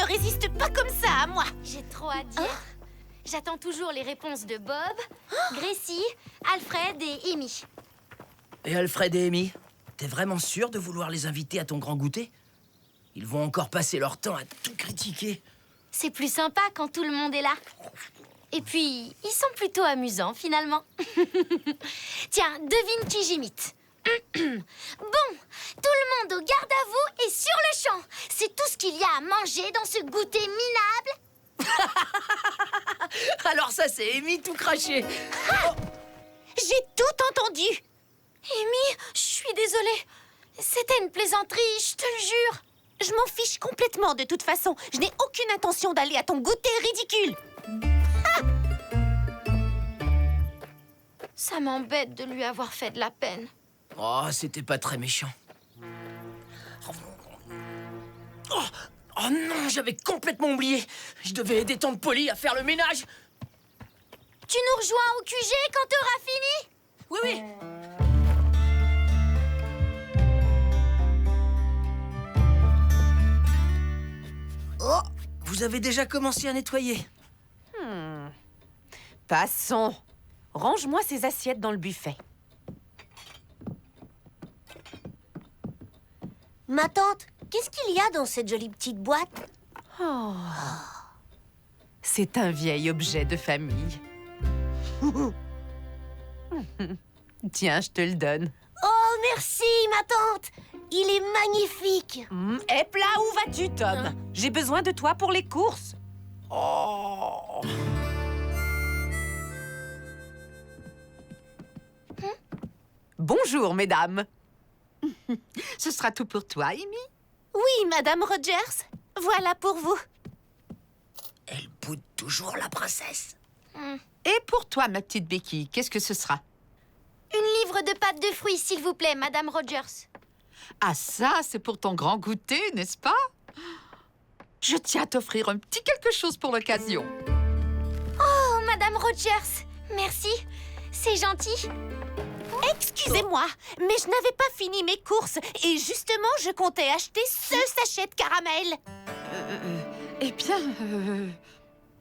ne résiste pas comme ça à moi. J'ai trop à dire. J'attends toujours les réponses de Bob, Gracie, Alfred et Amy. Et Alfred et Amy, t'es vraiment sûr de vouloir les inviter à ton grand goûter? Ils vont encore passer leur temps à tout critiquer. C'est plus sympa quand tout le monde est là. Et puis, ils sont plutôt amusants, finalement. Tiens, devine qui j'imite. Bon, tout le monde au garde à vous et sur le champ. C'est tout ce qu'il y a à manger dans ce goûter minable. Alors ça, c'est Amy tout craché. J'ai tout entendu. Amy, je suis désolée. C'était une plaisanterie, je te le jure. Je m'en fiche complètement de toute façon. Je n'ai aucune intention d'aller à ton goûter ridicule. Ça m'embête de lui avoir fait de la peine. Oh, c'était pas très méchant. Oh, oh non, j'avais complètement oublié. Je devais aider tante Polly à faire le ménage. Tu nous rejoins au QG quand t'auras fini? Oui, oui. Oh, vous avez déjà commencé à nettoyer. Passons. Range-moi ces assiettes dans le buffet. Ma tante, qu'est-ce qu'il y a dans cette jolie petite boîte? Oh. C'est un vieil objet de famille. Tiens, je te le donne. Oh, merci, ma tante! Il est magnifique! Hep là, où vas-tu, Tom? J'ai besoin de toi pour les courses. Oh. Bonjour, mesdames. Ce sera tout pour toi, Amy? Oui, Madame Rogers. Voilà pour vous. Elle boude toujours la princesse. Et pour toi, ma petite Becky, qu'est-ce que ce sera? Une livre de pâte de fruits, s'il vous plaît, Madame Rogers. Ah ça, c'est pour ton grand goûter, n'est-ce pas? Je tiens à t'offrir un petit quelque chose pour l'occasion. Oh, Madame Rogers, merci. C'est gentil. Excusez-moi, mais je n'avais pas fini mes courses et justement, je comptais acheter ce sachet de caramel. Eh bien...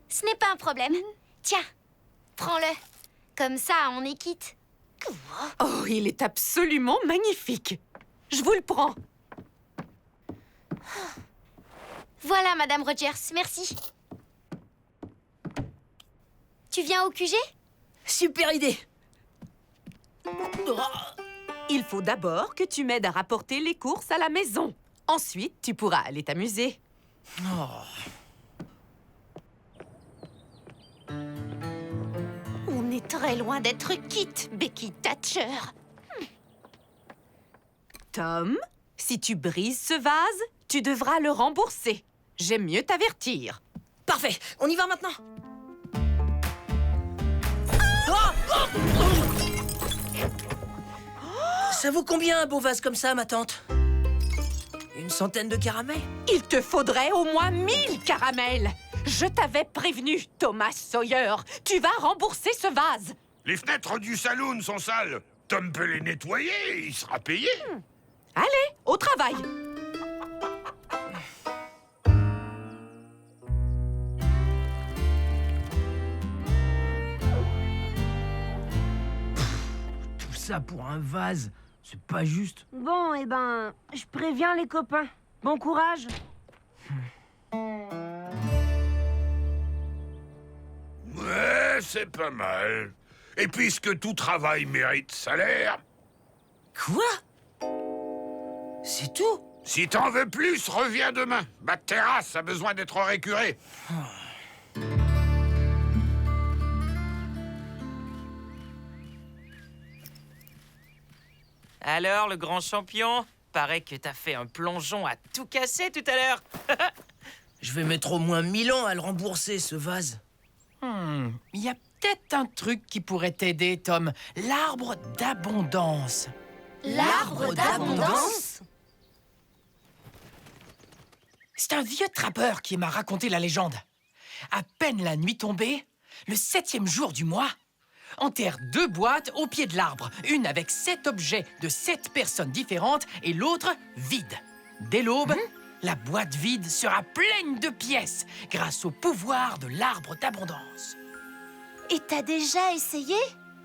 Ce n'est pas un problème. Tiens, prends-le. Comme ça, on est quitte. Oh, il est absolument magnifique. Je vous le prends. Voilà, Madame Rogers, merci. Tu viens au QG? Super idée. Il faut d'abord que tu m'aides à rapporter les courses à la maison. Ensuite, tu pourras aller t'amuser. On est très loin d'être quitte, Becky Thatcher. Tom, si tu brises ce vase, tu devras le rembourser. J'aime mieux t'avertir. Parfait, on y va maintenant. Ça vaut combien un beau vase comme ça, ma tante? Une centaine de caramels? Il te faudrait au moins 1000 caramels. Je t'avais prévenu, Thomas Sawyer. Tu vas rembourser ce vase. Les fenêtres du saloon sont sales. Tom peut les nettoyer, il sera payé. Allez, au travail. Tout ça pour un vase, c'est pas juste. Bon, eh ben, je préviens les copains. Bon courage! Ouais, c'est pas mal. Et puisque tout travail mérite salaire, Quoi? C'est tout? si t'en veux plus, reviens demain. Ma terrasse a besoin d'être récurée. Alors, le grand champion, paraît que t'as fait un plongeon à tout casser tout à l'heure. Je vais mettre au moins 1000 ans à le rembourser, ce vase. Il y a peut-être un truc qui pourrait t'aider, Tom. L'arbre d'abondance. L'arbre d'abondance? C'est un vieux trappeur qui m'a raconté la légende. À peine la nuit tombée, le 7e jour du mois, enterre 2 boîtes au pied de l'arbre, une avec 7 objets de 7 personnes différentes et l'autre vide. Dès l'aube, La boîte vide sera pleine de pièces grâce au pouvoir de l'arbre d'abondance. Et t'as déjà essayé?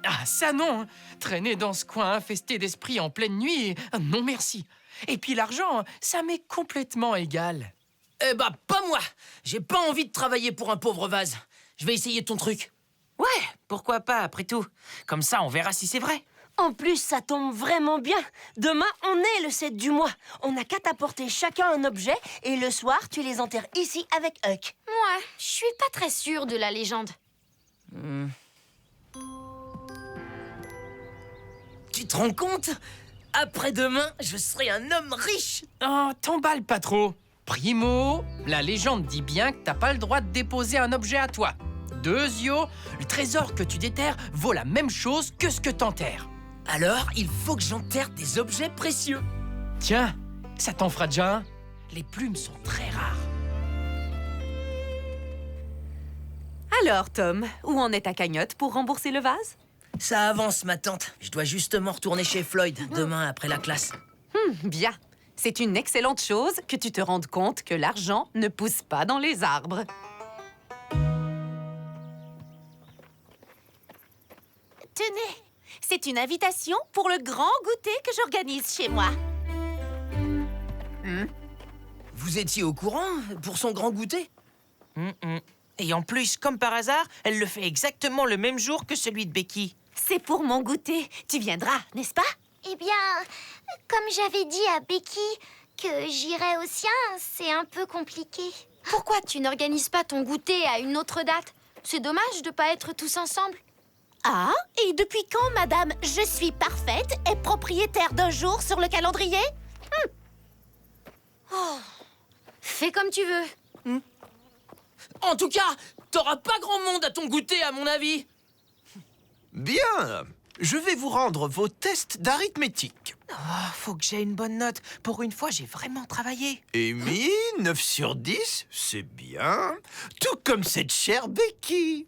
Ah, ça non! Traîner dans ce coin infesté d'esprits en pleine nuit, non merci. Et puis l'argent, ça m'est complètement égal. Eh bah, pas moi. J'ai pas envie de travailler pour un pauvre vase. Je vais essayer ton truc. Ouais, pourquoi pas, après tout. Comme ça, on verra si c'est vrai. En plus, ça tombe vraiment bien. Demain, on est le 7 du mois. On n'a qu'à t'apporter chacun un objet et le soir, tu les enterres ici avec Huck. Moi, je suis pas très sûre de la légende. Tu te rends compte? Après-demain, je serai un homme riche. Oh, t'emballe pas trop. Primo, la légende dit bien que t'as pas le droit de déposer un objet à toi. Deuxio, le trésor que tu déterres vaut la même chose que ce que t'enterres. Alors, il faut que j'enterre des objets précieux. Tiens, ça t'en fera déjà un. Les plumes sont très rares. Alors, Tom, où en est ta cagnotte pour rembourser le vase? Ça avance, ma tante. Je dois justement retourner chez Floyd demain après la classe. Bien. C'est une excellente chose que tu te rendes compte que l'argent ne pousse pas dans les arbres. Tenez, c'est une invitation pour le grand goûter que j'organise chez moi. Vous étiez au courant pour son grand goûter? Et en plus, comme par hasard, elle le fait exactement le même jour que celui de Becky. C'est pour mon goûter. Tu viendras, n'est-ce pas? Eh bien, comme j'avais dit à Becky que j'irais au sien, c'est un peu compliqué. Pourquoi tu n'organises pas ton goûter à une autre date? C'est dommage de pas être tous ensemble. Ah, et depuis quand, madame, je suis parfaite et propriétaire d'un jour sur le calendrier? Fais comme tu veux. En tout cas, t'auras pas grand monde à ton goûter, à mon avis. Bien, je vais vous rendre vos tests d'arithmétique. Oh, faut que j'ai une bonne note. Pour une fois, j'ai vraiment travaillé. Amy, 9 sur 10, c'est bien. Tout comme cette chère Becky.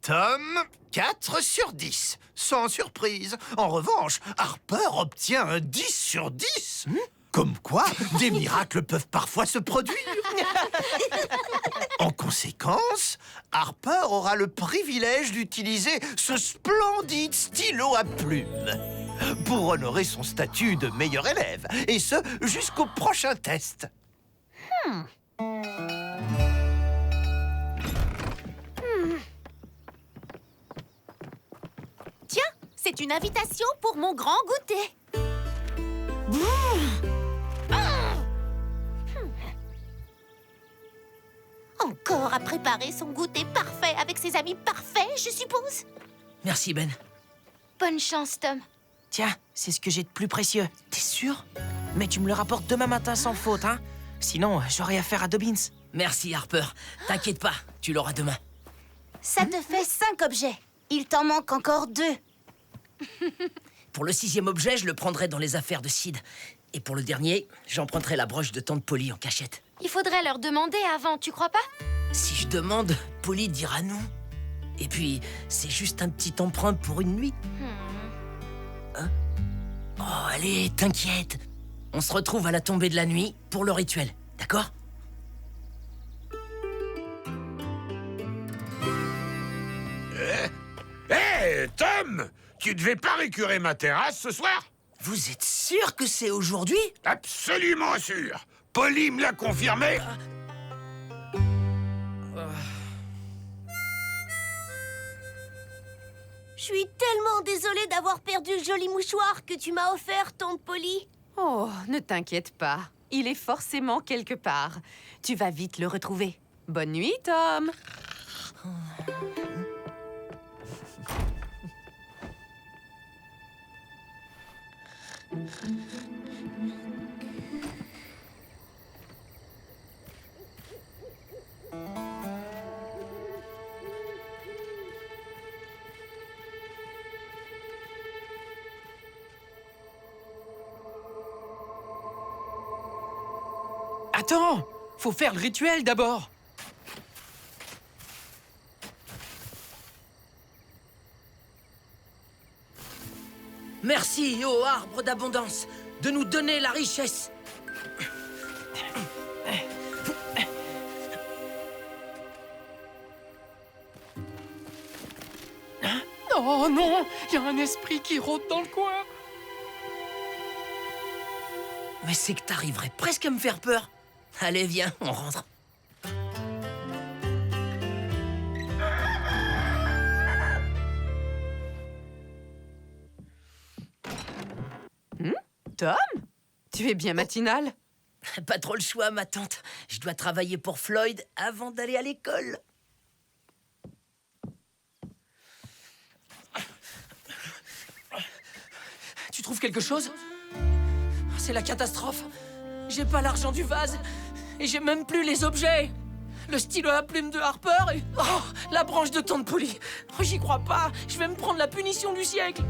Tom, 4 sur 10, sans surprise. En revanche, Harper obtient un 10 sur 10. Comme quoi, des miracles peuvent parfois se produire. En conséquence, Harper aura le privilège d'utiliser ce splendide stylo à plumes pour honorer son statut de meilleur élève, et ce, jusqu'au prochain test. Tiens, c'est une invitation pour mon grand goûter. Encore à préparer son goûter parfait avec ses amis parfaits, je suppose. Merci, Ben. Bonne chance, Tom. Tiens, c'est ce que j'ai de plus précieux. T'es sûr? Mais tu me le rapportes demain matin sans faute, hein? Sinon, j'aurai affaire à Dobbins. Merci, Harper. T'inquiète pas, tu l'auras demain. Ça te fait 5 objets. Il t'en manque encore 2. Pour le 6e objet, je le prendrai dans les affaires de Sid. Et pour le dernier, j'emprunterai la broche de tante Polly en cachette. Il faudrait leur demander avant, tu crois pas? Si je demande, Polly dira non. Et puis, c'est juste un petit emprunt pour une nuit. Hein? Oh, allez, t'inquiète. On se retrouve à la tombée de la nuit pour le rituel, d'accord? Hé, Tom! Tu devais pas récurer ma terrasse ce soir? Vous êtes sûr que c'est aujourd'hui? Absolument sûr! Polly me l'a confirmé. Je suis tellement désolée d'avoir perdu le joli mouchoir que tu m'as offert, tante Polly. Oh, ne t'inquiète pas. Il est forcément quelque part. Tu vas vite le retrouver. Bonne nuit, Tom. Attends, faut faire le rituel d'abord. Merci, ô arbre d'abondance. de nous donner la richesse. Oh non, il y a un esprit qui rôde dans le coin. Mais c'est que t'arriverais presque à me faire peur. Allez, viens, on rentre. Tom, tu es bien matinal. Pas trop le choix, ma tante. Je dois travailler pour Floyd avant d'aller à l'école. Tu trouves quelque chose? C'est la catastrophe. J'ai pas l'argent du vase. Et j'ai même plus les objets. Le stylo à plume de Harper et... Oh, la branche de Tante Polly. Oh, j'y crois pas. Je vais me prendre la punition du siècle.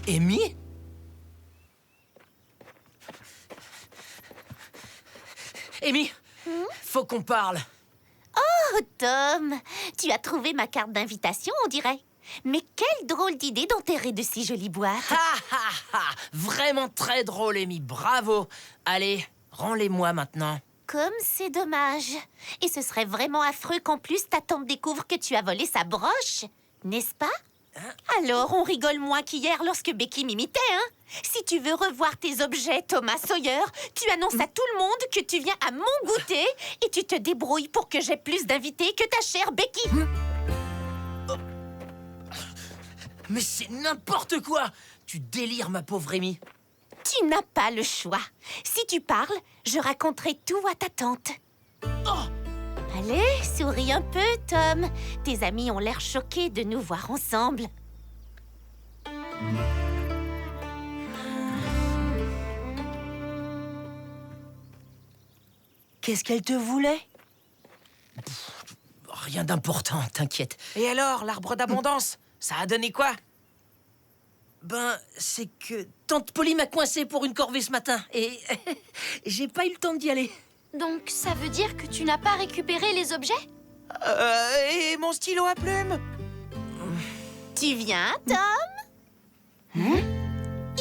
Amy? Amy, faut qu'on parle. Oh, Tom, tu as trouvé ma carte d'invitation, on dirait. Mais quelle drôle d'idée d'enterrer de si jolies boîtes. Ha ha ha! Vraiment très drôle, Amy, bravo. Allez, rends-les-moi maintenant. Comme c'est dommage. Et ce serait vraiment affreux qu'en plus ta tante découvre que tu as volé sa broche, n'est-ce pas? Alors, on rigole moins qu'hier lorsque Becky m'imitait, hein? Si tu veux revoir tes objets, Thomas Sawyer, tu annonces à tout le monde que tu viens à mon goûter et tu te débrouilles pour que j'ai plus d'invités que ta chère Becky. Mais c'est n'importe quoi! Tu délires, ma pauvre Amy. Tu n'as pas le choix. Si tu parles, je raconterai tout à ta tante. Allez, souris un peu, Tom. Tes amis ont l'air choqués de nous voir ensemble. Qu'est-ce qu'elle te voulait? Rien d'important, t'inquiète. Et alors, l'arbre d'abondance, ça a donné quoi? Ben, c'est que Tante Polly m'a coincé pour une corvée ce matin et j'ai pas eu le temps d'y aller. Donc, ça veut dire que tu n'as pas récupéré les objets? Et mon stylo à plume? Tu viens, Tom?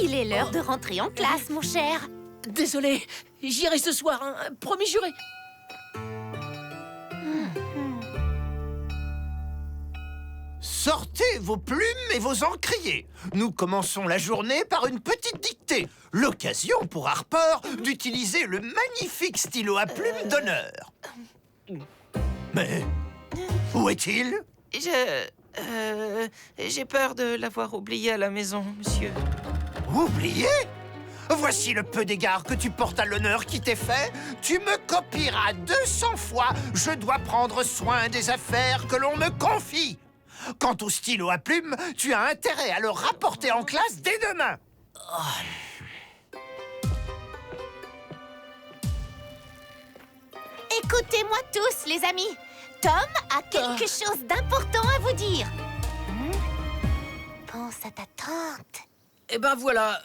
Il est l'heure de rentrer en classe, mon cher. Désolé, j'irai ce soir, hein, promis juré. Sortez vos plumes et vos encriers. Nous commençons la journée par une petite dictée. L'occasion pour Harper d'utiliser le magnifique stylo à plume d'honneur. Mais où est-il? J'ai peur de l'avoir oublié à la maison, monsieur. Oublié? Voici le peu d'égard que tu portes à l'honneur qui t'est fait. Tu me copieras 200 fois. Je dois prendre soin des affaires que l'on me confie. Quant au stylo à plume, tu as intérêt à le rapporter en classe dès demain. Écoutez-moi tous, les amis. Tom a quelque chose d'important à vous dire. Pense à ta tante. Eh ben voilà,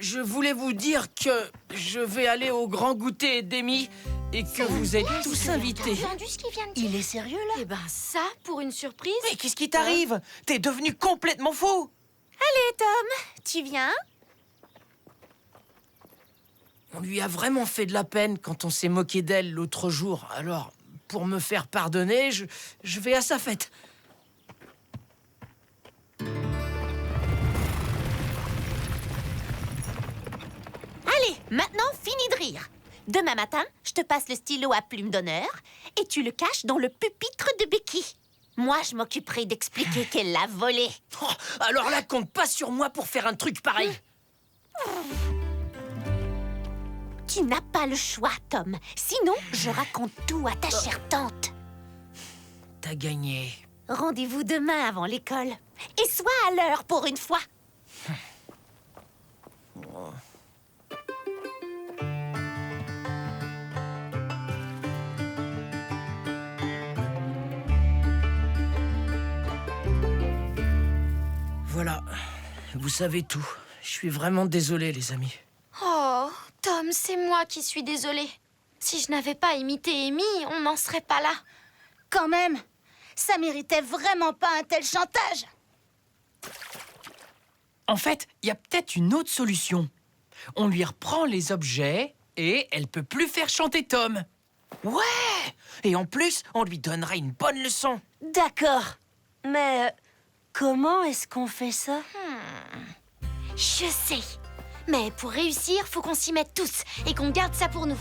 je voulais vous dire que je vais aller au grand goûter d'Amy et que vous êtes tous invités. T'as entendu ce qu'il vient de dire? Il est sérieux, là? Eh ben ça, pour une surprise... Mais qu'est-ce qui t'arrive? T'es devenu complètement fou! Allez, Tom, tu viens? On lui a vraiment fait de la peine quand on s'est moqué d'elle l'autre jour. Alors, pour me faire pardonner, je vais à sa fête. Allez, maintenant, fini de rire. Demain matin, je te passe le stylo à plume d'honneur et tu le caches dans le pupitre de Becky. Moi, je m'occuperai d'expliquer qu'elle l'a volé. Oh, alors là, compte pas sur moi pour faire un truc pareil. Tu n'as pas le choix, Tom. Sinon, je raconte tout à ta chère tante. T'as gagné. Rendez-vous demain avant l'école. Et sois à l'heure pour une fois. Voilà, vous savez tout. Je suis vraiment désolé, les amis. Oh, Tom, c'est moi qui suis désolée. Si je n'avais pas imité Amy, on n'en serait pas là. Quand même, Ça méritait vraiment pas un tel chantage. En fait, il y a peut-être une autre solution. On lui reprend les objets et elle peut plus faire chanter Tom. Ouais! Et en plus, on lui donnera une bonne leçon. D'accord. Mais comment est-ce qu'on fait ça? Je sais. Mais pour réussir, faut qu'on s'y mette tous et qu'on garde ça pour nous.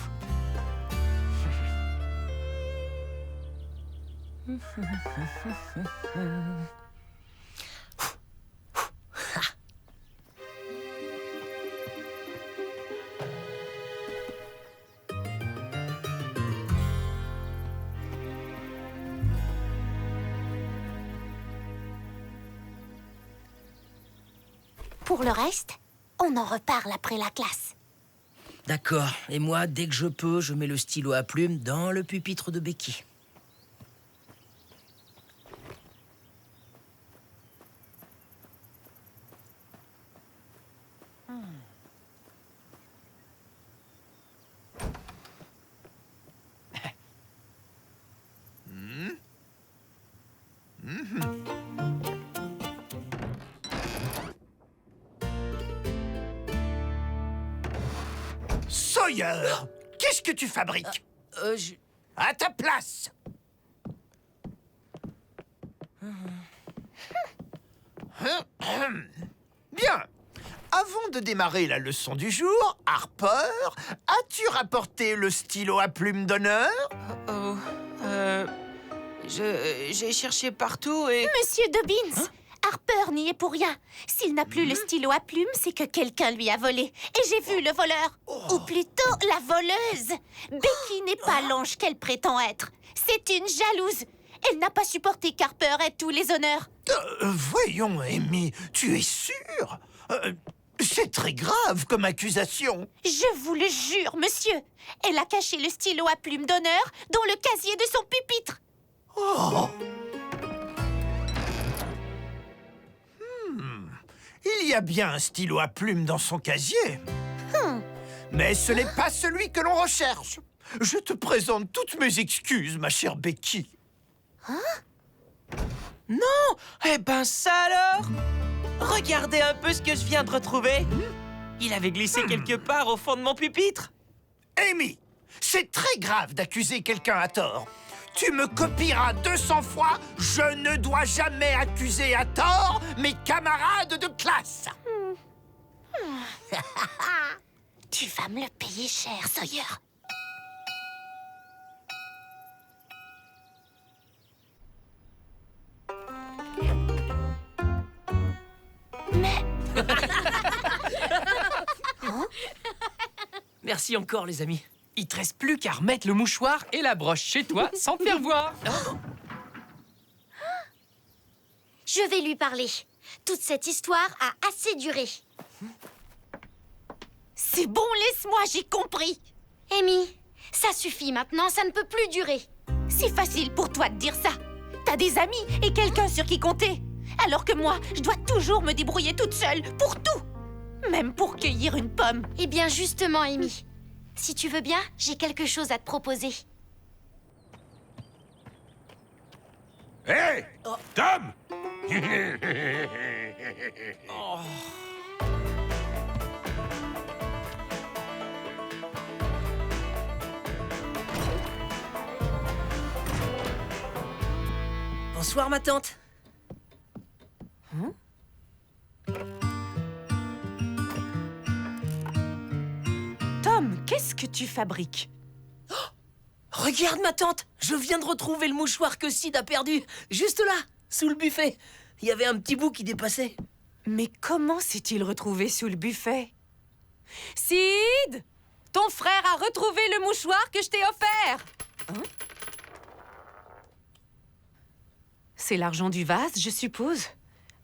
Pour le reste, on en reparle après la classe. D'accord. Et moi, dès que je peux, je mets le stylo à plume dans le pupitre de Becky. Sawyer, qu'est-ce que tu fabriques? À ta place. Bien. Avant de démarrer la leçon du jour, Harper, as-tu rapporté le stylo à plume d'honneur? J'ai cherché partout et... Monsieur Dobbins, Harper n'y est pour rien. S'il n'a plus le stylo à plume, c'est que quelqu'un lui a volé. Et j'ai vu le voleur. Ou plutôt, la voleuse. Becky n'est pas l'ange qu'elle prétend être. C'est une jalouse. Elle n'a pas supporté qu'Harper ait tous les honneurs. Voyons, Amy, tu es sûre? C'est très grave comme accusation. Je vous le jure, monsieur. Elle a caché le stylo à plume d'honneur dans le casier de son pupitre. Oh. Il y a bien un stylo à plume dans son casier. Mais ce n'est pas celui que l'on recherche. Je te présente toutes mes excuses, ma chère Becky. Non! Eh ben ça alors! Regardez un peu ce que je viens de retrouver. Il avait glissé quelque part au fond de mon pupitre. Amy, c'est très grave d'accuser quelqu'un à tort. Tu me copieras 200 fois, je ne dois jamais accuser à tort mes camarades de classe. Tu vas me le payer cher, Sawyer. Mais... Merci encore, les amis. Il te reste plus qu'à remettre le mouchoir et la broche chez toi sans te faire voir. Je vais lui parler. Toute cette histoire a assez duré. C'est bon, laisse-moi, j'ai compris. Amy, ça suffit maintenant, ça ne peut plus durer. C'est facile pour toi de dire ça. T'as des amis et quelqu'un sur qui compter. Alors que moi, je dois toujours me débrouiller toute seule, pour tout. Même pour cueillir une pomme. Eh bien, justement, Amy, si tu veux bien, j'ai quelque chose à te proposer. Hé Tom Bonsoir, ma tante. Tom, qu'est-ce que tu fabriques? Regarde, ma tante, je viens de retrouver le mouchoir que Sid a perdu. Juste là, sous le buffet. Il y avait un petit bout qui dépassait. Mais comment s'est-il retrouvé sous le buffet? Sid! Ton frère a retrouvé le mouchoir que je t'ai offert! C'est l'argent du vase, je suppose.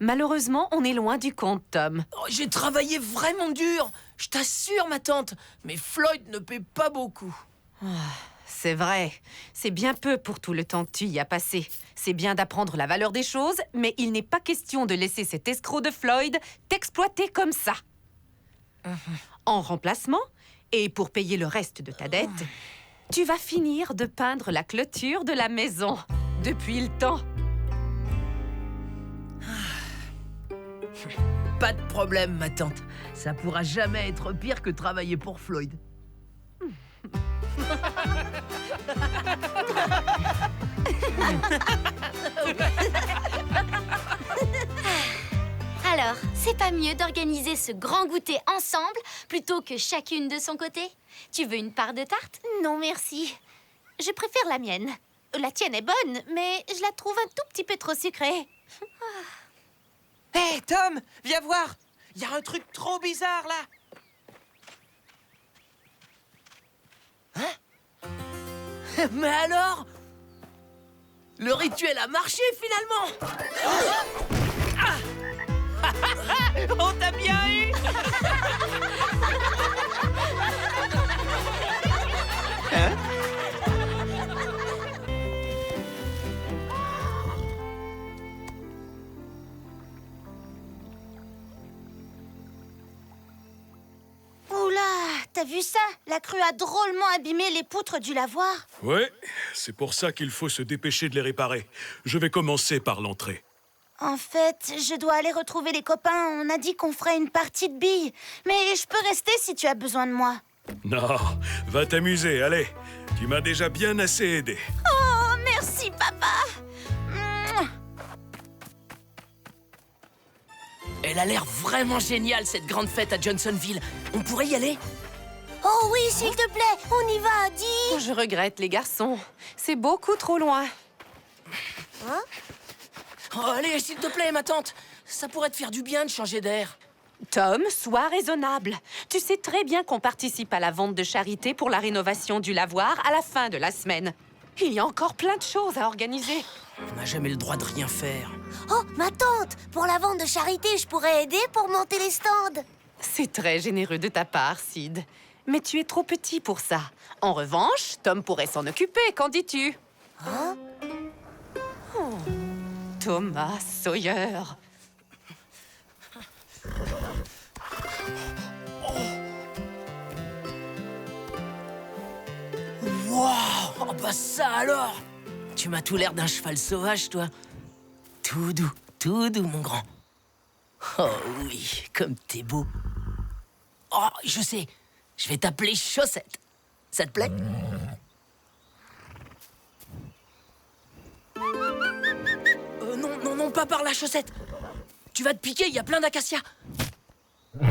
Malheureusement, on est loin du compte, Tom. Oh, j'ai travaillé vraiment dur. Je t'assure, ma tante. Mais Floyd ne paie pas beaucoup. C'est vrai. C'est bien peu pour tout le temps que tu y as passé. C'est bien d'apprendre la valeur des choses, mais il n'est pas question de laisser cet escroc de Floyd t'exploiter comme ça. En remplacement, et pour payer le reste de ta dette, tu vas finir de peindre la clôture de la maison. Depuis le temps. Pas de problème, ma tante. Ça pourra jamais être pire que travailler pour Floyd. Alors, c'est pas mieux d'organiser ce grand goûter ensemble plutôt que chacune de son côté? Tu veux une part de tarte? Non, merci. Je préfère la mienne. La tienne est bonne, mais je la trouve un tout petit peu trop sucrée. Hé, Tom, viens voir. Il y a un truc trop bizarre, là. Mais alors? Le rituel a marché, finalement! On t'a bien eu. Oula, t'as vu ça? La crue a drôlement abîmé les poutres du lavoir. Ouais, c'est pour ça qu'il faut se dépêcher de les réparer. Je vais commencer par l'entrée. En fait, je dois aller retrouver les copains. On a dit qu'on ferait une partie de billes. Mais je peux rester si tu as besoin de moi. Non, va t'amuser, allez. Tu m'as déjà bien assez aidé. Oh, merci, papa. Elle a l'air vraiment géniale, cette grande fête à Johnsonville. On pourrait y aller? Oh oui, s'il te plaît, on y va, dis. Je regrette, les garçons. C'est beaucoup trop loin. Oh, allez, s'il te plaît, ma tante. Ça pourrait te faire du bien de changer d'air. Tom, sois raisonnable. Tu sais très bien qu'on participe à la vente de charité pour la rénovation du lavoir à la fin de la semaine. Il y a encore plein de choses à organiser. On n'a jamais le droit de rien faire. Oh, ma tante, pour la vente de charité, je pourrais aider pour monter les stands. C'est très généreux de ta part, Sid. Mais tu es trop petit pour ça. En revanche, Tom pourrait s'en occuper, qu'en dis-tu? Oh, Thomas Sawyer. Waouh! Oh bah ça alors! Tu m'as tout l'air d'un cheval sauvage, toi. Tout doux, mon grand. Oh oui, comme t'es beau. Oh, je sais, je vais t'appeler Chaussette. Ça te plaît? Non, pas par la Chaussette. Tu vas te piquer, il y a plein d'acacias. Vous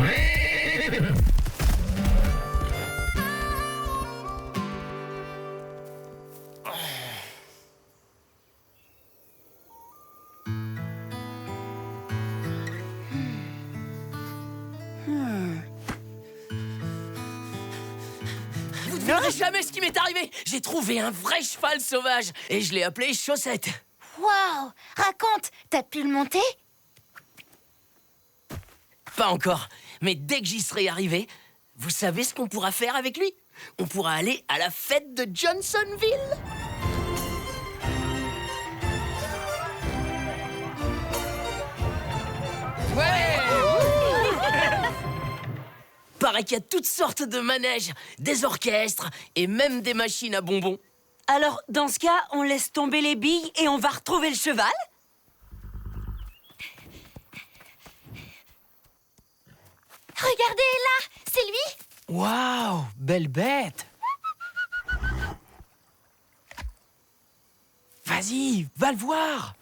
ne verrez jamais ce qui m'est arrivé. J'ai trouvé un vrai cheval sauvage et je l'ai appelé Chaussette. Waouh, raconte, t'as pu le monter? Pas encore, mais dès que j'y serai arrivé, vous savez ce qu'on pourra faire avec lui? On pourra aller à la fête de Johnsonville. Ouais! Paraît qu'il y a toutes sortes de manèges, des orchestres et même des machines à bonbons. Alors, dans ce cas, on laisse tomber les billes et on va retrouver le cheval? Regardez, là, c'est lui. Waouh, belle bête. Vas-y, va le voir.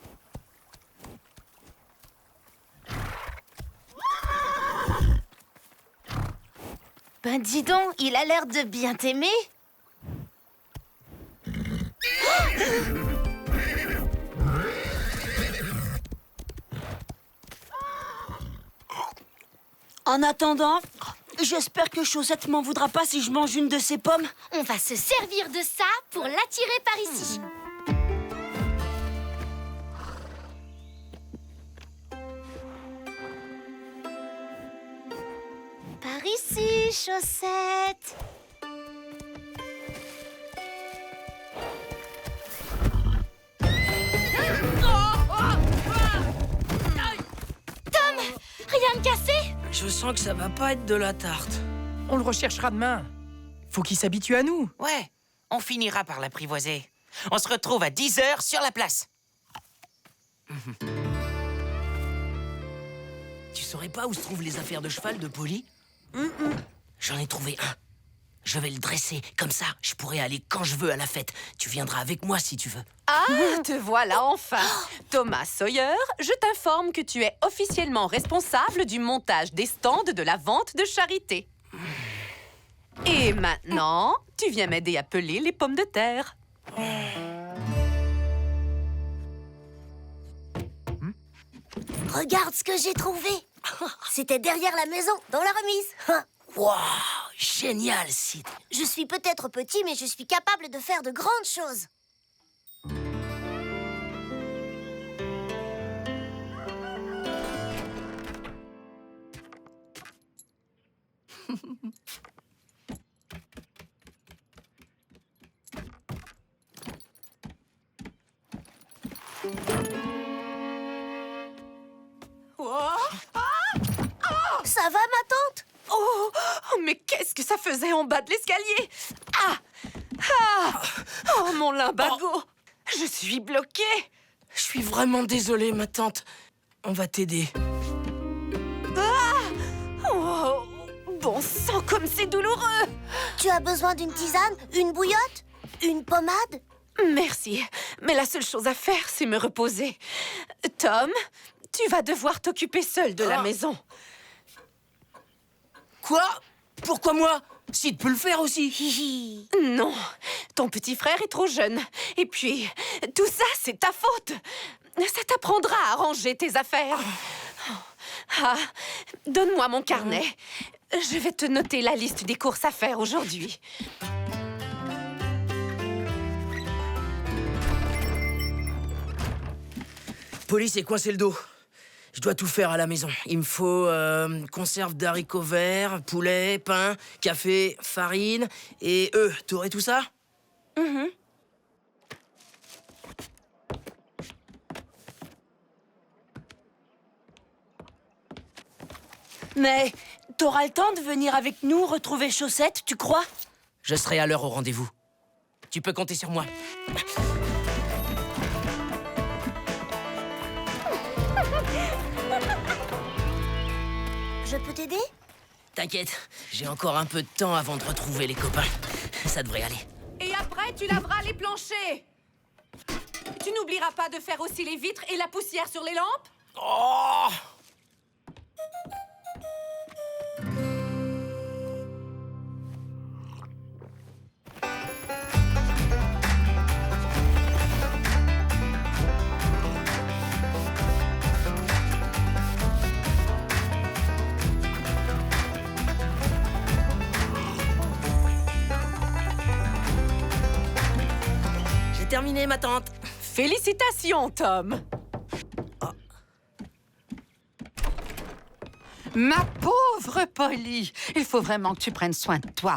Ben dis donc, il a l'air de bien t'aimer. En attendant, j'espère que Chaussette m'en voudra pas si je mange une de ses pommes. On va se servir de ça pour l'attirer par ici. Par ici, Chaussette. Tom, rien de cassé? Je sens que ça va pas être de la tarte. On le recherchera demain. Faut qu'il s'habitue à nous. Ouais, on finira par l'apprivoiser. On se retrouve à 10 h sur la place. Tu saurais pas où se trouvent les affaires de cheval de Polly? J'en ai trouvé un. Je vais le dresser, comme ça, je pourrai aller quand je veux à la fête. Tu viendras avec moi si tu veux. Ah, te voilà enfin. Thomas Sawyer, je t'informe que tu es officiellement responsable du montage des stands de la vente de charité. Et maintenant, tu viens m'aider à peler les pommes de terre. Regarde ce que j'ai trouvé. C'était derrière la maison, dans la remise. Waouh, génial, Sid. Je suis peut-être petit, mais je suis capable de faire de grandes choses. Ça va, ma tante? Oh, mais qu'est-ce que ça faisait en bas de l'escalier? Oh, mon limbago. Je suis bloquée. Je suis vraiment désolé, ma tante. On va t'aider. Oh, bon sang, comme c'est douloureux. Tu as besoin d'une tisane, une bouillotte, une pommade? Merci, mais la seule chose à faire, c'est me reposer. Tom, tu vas devoir t'occuper seul de la maison. Quoi? Pourquoi moi? Sid peut le faire aussi. Non, ton petit frère est trop jeune. Et puis, tout ça, c'est ta faute. Ça t'apprendra à ranger tes affaires. Donne-moi mon carnet. Je vais te noter la liste des courses à faire aujourd'hui. Polly s'est coincé le dos. Je dois tout faire à la maison. Il me faut conserve d'haricots verts, poulet, pain, café, farine et œufs. T'aurais tout ça? Mais t'auras le temps de venir avec nous retrouver Chaussette, tu crois? Je serai à l'heure au rendez-vous. Tu peux compter sur moi. Je peux t'aider? T'inquiète, j'ai encore un peu de temps avant de retrouver les copains. Ça devrait aller. Et après, tu laveras les planchers. Tu n'oublieras pas de faire aussi les vitres et la poussière sur les lampes? Oh! J'ai terminé, ma tante. Félicitations, Tom. Ma pauvre Polly, il faut vraiment que tu prennes soin de toi.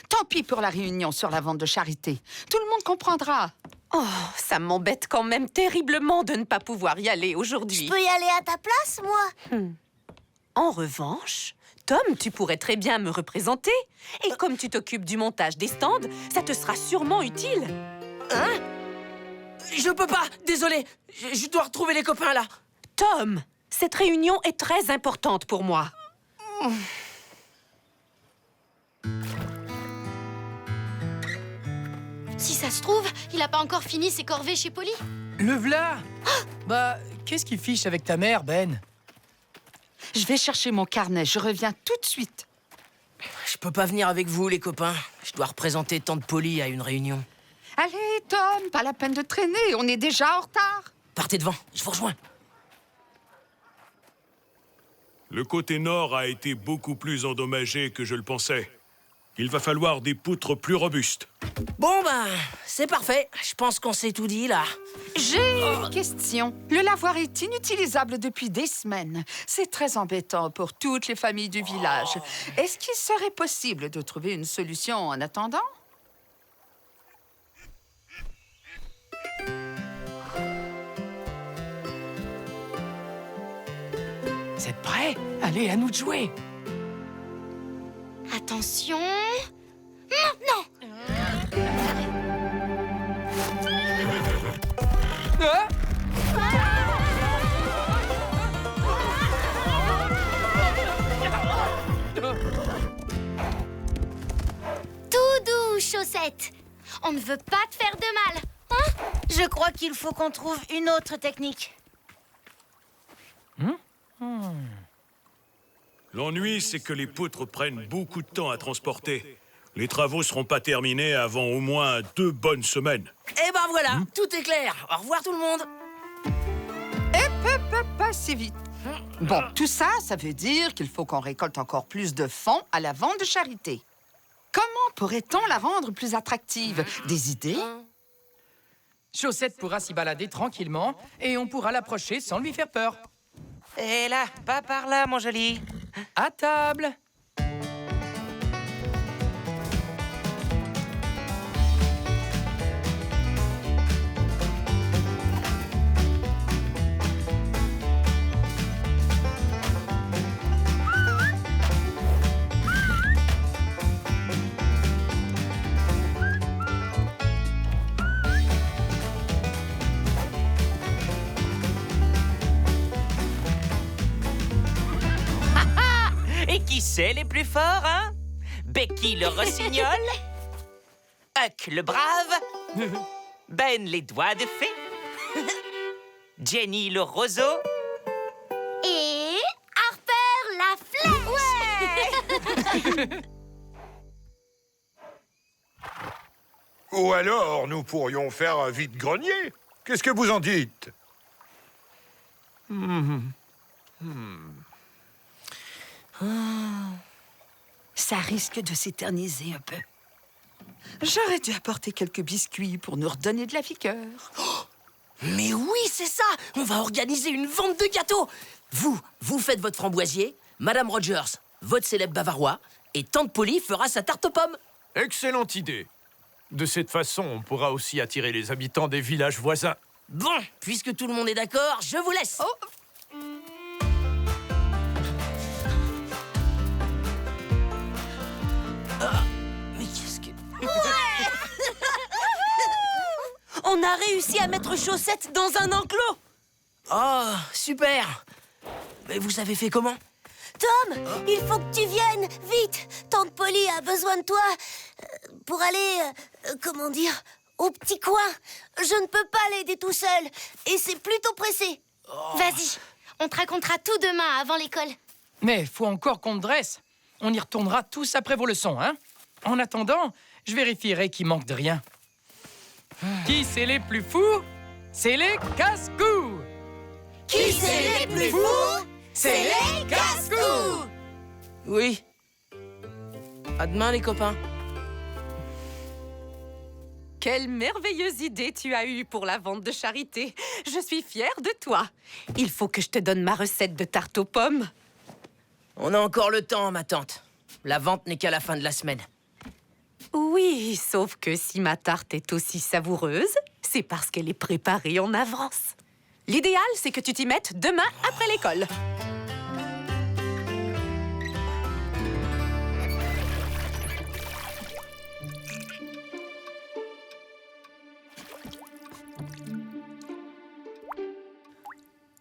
Tant pis pour la réunion sur la vente de charité. Tout le monde comprendra. Oh, ça m'embête quand même terriblement de ne pas pouvoir y aller aujourd'hui. Je peux y aller à ta place, moi? En revanche, Tom, tu pourrais très bien me représenter. Et comme tu t'occupes du montage des stands, ça te sera sûrement utile. Hein? Je peux pas, désolé. Je dois retrouver les copains, là. Tom, cette réunion est très importante pour moi. Si ça se trouve, il a pas encore fini ses corvées chez Polly. Le v'là. Bah, qu'est-ce qu'il fiche avec ta mère, Ben? Je vais chercher mon carnet, je reviens tout de suite. Je peux pas venir avec vous, les copains. Je dois représenter tante Polly à une réunion. Allez, Tom, pas la peine de traîner, on est déjà en retard. Partez devant, je vous rejoins. Le côté nord a été beaucoup plus endommagé que je le pensais. Il va falloir des poutres plus robustes. Bon, ben, c'est parfait. Je pense qu'on s'est tout dit, là. J'ai une question. Le lavoir est inutilisable depuis des semaines. C'est très embêtant pour toutes les familles du village. Est-ce qu'il serait possible de trouver une solution en attendant? C'est prêt? Allez, à nous de jouer. Attention... Maintenant! Chaussette. On ne veut pas te faire de mal, hein? Je crois qu'il faut qu'on trouve une autre technique. L'ennui, c'est que les poutres prennent beaucoup de temps à transporter. Les travaux seront pas terminés avant au moins 2 bonnes semaines. Eh ben voilà, tout est clair. Au revoir tout le monde. Pas si vite. Bon, tout ça, ça veut dire qu'il faut qu'on récolte encore plus de fonds à la vente de charité. Comment pourrait-on la rendre plus attractive? Des idées? Chaussette pourra s'y balader tranquillement et on pourra l'approcher sans lui faire peur. Et là, pas par là, mon joli. À table! Et qui c'est les plus forts, hein? Becky le rossignol, Huck le brave, Ben les doigts de fée, Jenny le roseau. Et Harper la flèche. Ouais. Ou alors, nous pourrions faire un vide-grenier. Qu'est-ce que vous en dites? Ça risque de s'éterniser un peu. J'aurais dû apporter quelques biscuits pour nous redonner de la vigueur. Mais oui, c'est ça. On va organiser une vente de gâteaux. Vous faites votre framboisier, Madame Rogers, votre célèbre bavarois, et Tante Polly fera sa tarte aux pommes. Excellente idée. De cette façon, on pourra aussi attirer les habitants des villages voisins. Bon, puisque tout le monde est d'accord, je vous laisse. Mais qu'est-ce que... On a réussi à mettre Chaussette dans un enclos. Oh, super. Mais vous avez fait comment? Tom, il faut que tu viennes, vite. Tante Polly a besoin de toi pour aller, comment dire, au petit coin. Je ne peux pas l'aider tout seul et c'est plutôt pressé. Vas-y, on te racontera tout demain avant l'école. Mais faut encore qu'on te dresse. On y retournera tous après vos leçons, hein? En attendant, je vérifierai qu'il manque de rien. Qui c'est les plus fous? C'est les casse-cou! Qui c'est les plus fous? C'est les casse-cou! Oui. À demain, les copains. Quelle merveilleuse idée tu as eue pour la vente de charité. Je suis fière de toi. Il faut que je te donne ma recette de tarte aux pommes. On a encore le temps, ma tante. La vente n'est qu'à la fin de la semaine. Oui, sauf que si ma tarte est aussi savoureuse, c'est parce qu'elle est préparée en avance. L'idéal, c'est que tu t'y mettes demain après l'école.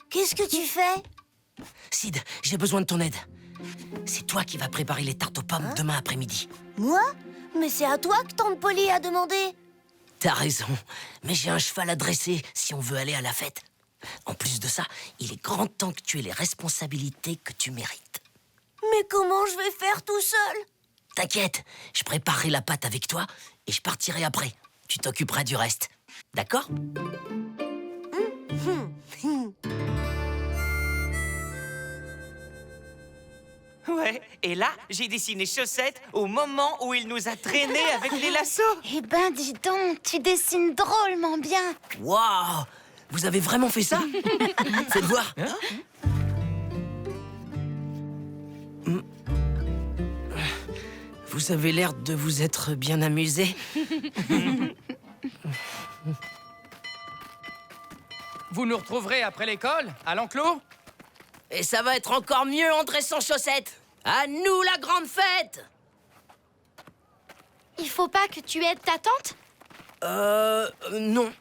Qu'est-ce que tu fais? Sid, j'ai besoin de ton aide. C'est toi qui vas préparer les tartes aux pommes demain après-midi. Moi? Mais c'est à toi que Tante Polly a demandé. T'as raison, mais j'ai un cheval à dresser si on veut aller à la fête. En plus de ça, il est grand temps que tu aies les responsabilités que tu mérites. Mais comment je vais faire tout seul? T'inquiète, je préparerai la pâte avec toi et je partirai après. Tu t'occuperas du reste. D'accord? Ouais, et là, j'ai dessiné Chaussette au moment où il nous a traînés avec les lassos. Eh ben, dis donc, tu dessines drôlement bien. Waouh! Vous avez vraiment fait ça? Faites voir. Vous avez l'air de vous être bien amusé. Vous nous retrouverez après l'école, à l'enclos? Et ça va être encore mieux en dressant Chaussette. À nous la grande fête! Il faut pas que tu aides ta tante?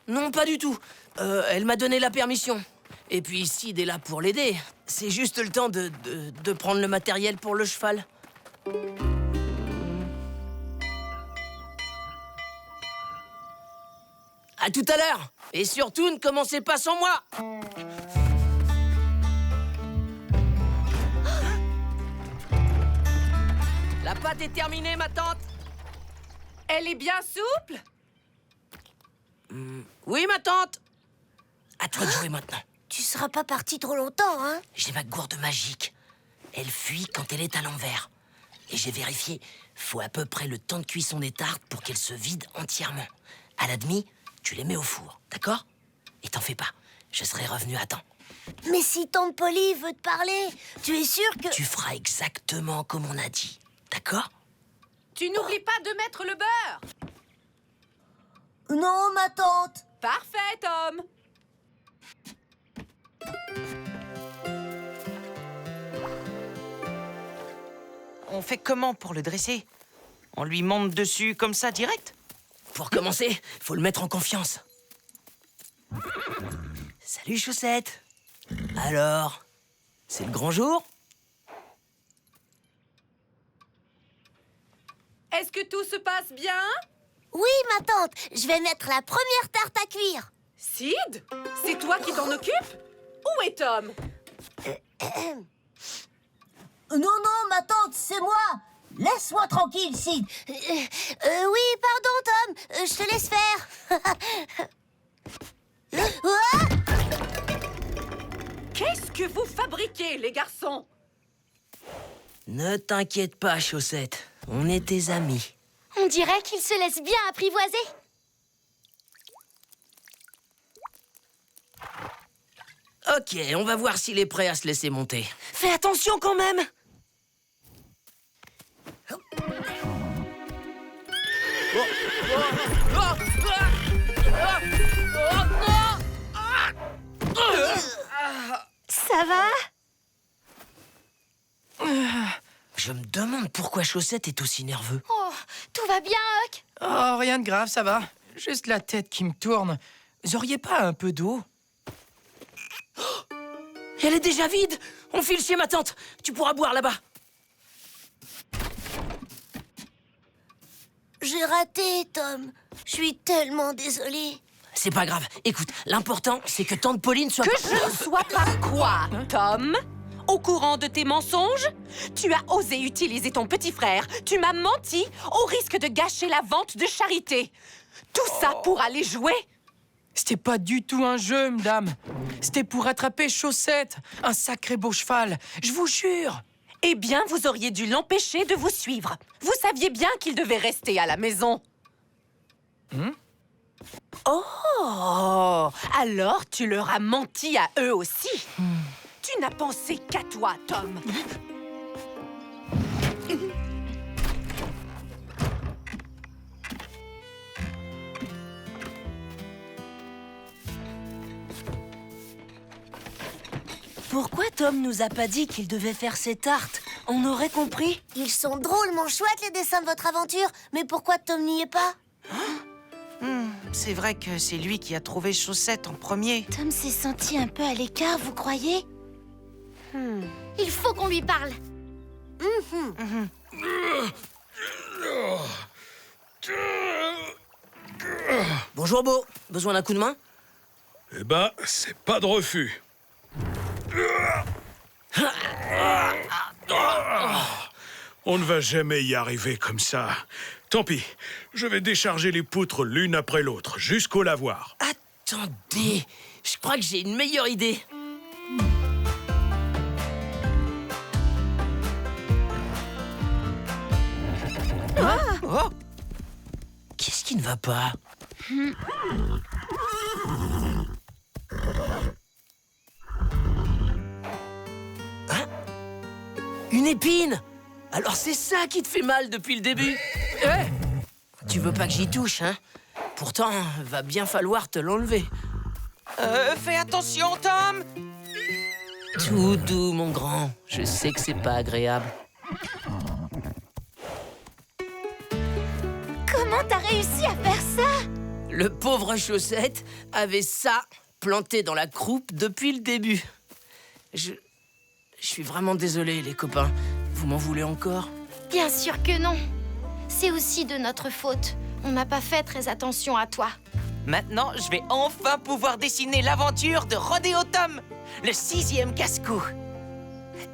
Non, pas du tout. Elle m'a donné la permission. Et puis Sid est là pour l'aider. C'est juste le temps de prendre le matériel pour le cheval. À tout à l'heure. Et surtout, ne commencez pas sans moi. La pâte est terminée, ma tante. Elle est bien souple? Oui, ma tante. À toi de jouer maintenant. Tu seras pas parti trop longtemps, hein? J'ai ma gourde magique. Elle fuit quand elle est à l'envers. Et j'ai vérifié, faut à peu près le temps de cuisson des tartes pour qu'elles se vident entièrement. À la demi, tu les mets au four, d'accord? Et t'en fais pas, je serai revenu à temps. Mais si tante Polly veut te parler, tu es sûr que... Tu feras exactement comme on a dit, d'accord? Tu n'oublies pas de mettre le beurre. Non, ma tante. Parfait, Tom. On fait comment pour le dresser? On lui monte dessus comme ça, direct? Pour commencer, faut le mettre en confiance. Salut, Chaussette. Alors, c'est le grand jour? Est-ce que tout se passe bien? Oui, ma tante. Je vais mettre la première tarte à cuire. Sid? C'est toi qui t'en occupes? Où est Tom? Non, non, ma tante, c'est moi. Laisse-moi tranquille, Sid. Oui, pardon, Tom. Je te laisse faire. Qu'est-ce que vous fabriquez, les garçons? Ne t'inquiète pas, Chaussette. On est tes amis. On dirait qu'il se laisse bien apprivoiser. Ok, on va voir s'il est prêt à se laisser monter. Fais attention quand même. Ça va? Je me demande pourquoi Chaussette est aussi nerveux. Oh, tout va bien, Huck? Oh, rien de grave, ça va. Juste la tête qui me tourne. Vous auriez pas un peu d'eau? Elle est déjà vide. On file chez ma tante. Tu pourras boire là-bas. J'ai raté, Tom. Je suis tellement désolée. C'est pas grave. Écoute, l'important, c'est que tante Pauline soit... Que je ne sois pas quoi, Tom? Au courant de tes mensonges? Tu as osé utiliser ton petit frère. Tu m'as menti au risque de gâcher la vente de charité. Tout ça pour aller jouer? C'était pas du tout un jeu, madame. C'était pour attraper Chaussette. Un sacré beau cheval, je vous jure. Eh bien, vous auriez dû l'empêcher de vous suivre. Vous saviez bien qu'il devait rester à la maison. Oh! Alors, tu leur as menti à eux aussi. Tu n'as pensé qu'à toi, Tom. Pourquoi Tom nous a pas dit qu'il devait faire ses tartes? On aurait compris. Ils sont drôlement chouettes, les dessins de votre aventure. Mais pourquoi Tom n'y est pas? C'est vrai que c'est lui qui a trouvé Chaussette en premier. Tom s'est senti un peu à l'écart, vous croyez? Il faut qu'on lui parle. Bonjour, Beau. Besoin d'un coup de main? Eh ben, c'est pas de refus. On ne va jamais y arriver comme ça. Tant pis, je vais décharger les poutres l'une après l'autre, jusqu'au lavoir. Attendez, je crois que j'ai une meilleure idée. Oh! Qu'est-ce qui ne va pas? Hein? Une épine! Alors c'est ça qui te fait mal depuis le début? Tu veux pas que j'y touche, hein? Pourtant, va bien falloir te l'enlever. Fais attention, Tom! Tout doux, mon grand. Je sais que c'est pas agréable. Comment t'as réussi à faire ça? Le pauvre Chaussette avait ça planté dans la croupe depuis le début. Je suis vraiment désolé, les copains. Vous m'en voulez encore? Bien sûr que non. C'est aussi de notre faute. On n'a pas fait très attention à toi. Maintenant, je vais enfin pouvoir dessiner l'aventure de Rodéo Tom, le 6e casse-cou.